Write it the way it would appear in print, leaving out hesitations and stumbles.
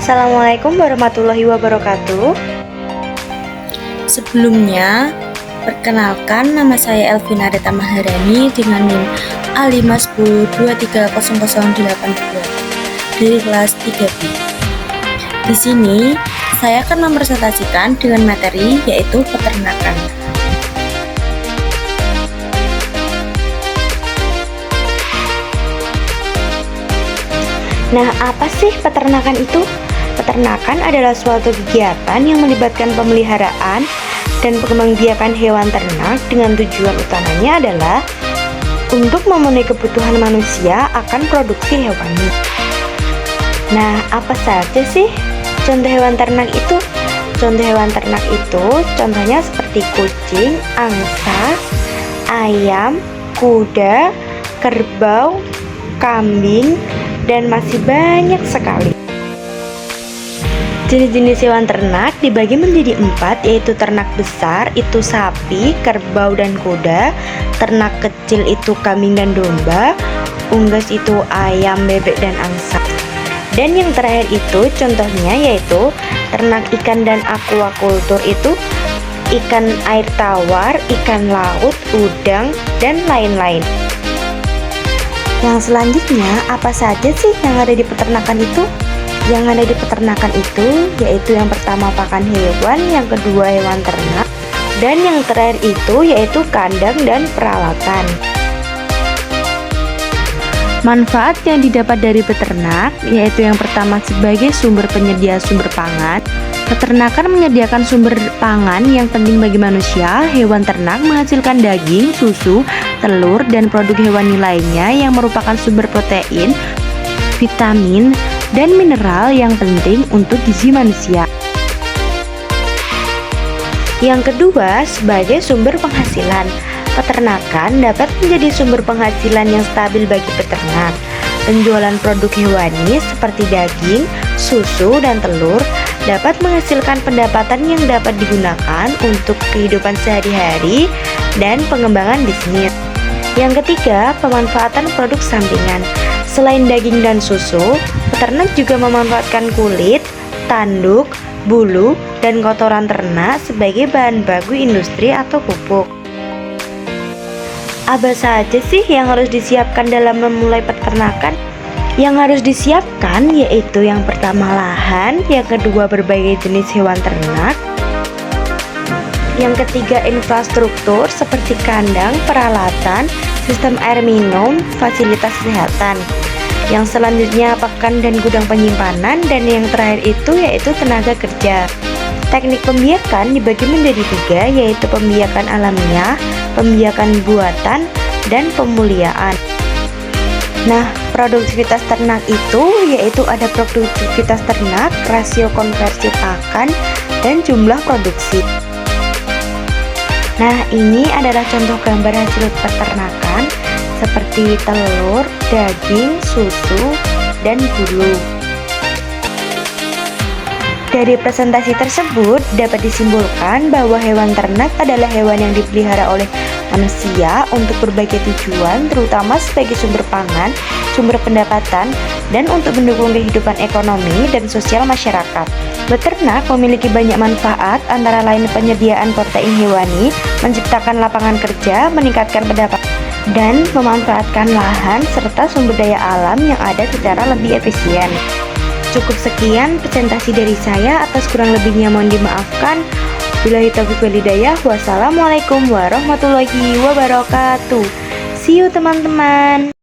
Assalamualaikum warahmatullahi wabarakatuh. Sebelumnya, perkenalkan nama saya Elvina Reta Maharani dengan NIM A510230082 dari kelas 3B. Di sini, saya akan mempresentasikan dengan materi yaitu peternakan. Nah, apa sih peternakan itu? Peternakan adalah suatu kegiatan yang melibatkan pemeliharaan dan pengembangbiakan hewan ternak dengan tujuan utamanya adalah untuk memenuhi kebutuhan manusia akan produksi hewani. Nah, apa saja sih contoh hewan ternak itu? Contoh hewan ternak itu contohnya seperti kucing, angsa, ayam, kuda, kerbau, kambing, dan masih banyak sekali. Jenis-jenis hewan ternak dibagi menjadi 4, yaitu ternak besar itu sapi, kerbau, dan kuda. Ternak kecil itu kambing dan domba. Unggas itu ayam, bebek, dan angsa. Dan yang terakhir itu contohnya yaitu ternak ikan dan aquacultur itu ikan air tawar, ikan laut, udang, dan lain-lain. Yang selanjutnya, apa saja sih yang ada di peternakan itu? Yang ada di peternakan itu yaitu yang pertama pakan hewan, yang kedua hewan ternak, dan yang terakhir itu yaitu kandang dan peralatan. Manfaat yang didapat dari peternak yaitu yang pertama sebagai sumber penyedia sumber pangan. Peternakan menyediakan sumber pangan yang penting bagi manusia. Hewan ternak menghasilkan daging, susu, telur, dan produk hewani lainnya yang merupakan sumber protein, vitamin, dan mineral yang penting untuk gizi manusia. Yang kedua, sebagai sumber penghasilan. Peternakan dapat menjadi sumber penghasilan yang stabil bagi peternak. Penjualan produk hewani seperti daging, susu, dan telur dapat menghasilkan pendapatan yang dapat digunakan untuk kehidupan sehari-hari dan pengembangan bisnis. Yang ketiga, pemanfaatan produk sampingan. Selain daging dan susu, peternak juga memanfaatkan kulit, tanduk, bulu, dan kotoran ternak sebagai bahan baku industri atau pupuk. Apa saja sih yang harus disiapkan dalam memulai peternakan? Yang harus disiapkan yaitu yang pertama lahan, yang kedua berbagai jenis hewan ternak, yang ketiga infrastruktur seperti kandang, peralatan, sistem air minum, fasilitas kesehatan. Yang selanjutnya pakan dan gudang penyimpanan, dan yang terakhir itu yaitu tenaga kerja. Teknik pembiakan dibagi menjadi 3, yaitu pembiakan alamiah, pembiakan buatan, dan pemuliaan. Nah, produktivitas ternak itu yaitu ada produktivitas ternak, rasio konversi pakan, dan jumlah produksi. Nah, ini adalah contoh gambar hasil peternakan seperti telur, daging, susu, dan bulu. Dari presentasi tersebut dapat disimpulkan bahwa hewan ternak adalah hewan yang dipelihara oleh manusia untuk berbagai tujuan, terutama sebagai sumber pangan, sumber pendapatan, dan untuk mendukung kehidupan ekonomi dan sosial masyarakat. Beternak memiliki banyak manfaat, antara lain penyediaan protein hewani, menciptakan lapangan kerja, meningkatkan pendapatan, dan memanfaatkan lahan serta sumber daya alam yang ada secara lebih efisien. Cukup sekian presentasi dari saya, atas kurang lebihnya mohon dimaafkan. Billahi taufiq wal hidayah. Wassalamualaikum warahmatullahi wabarakatuh. See you teman-teman.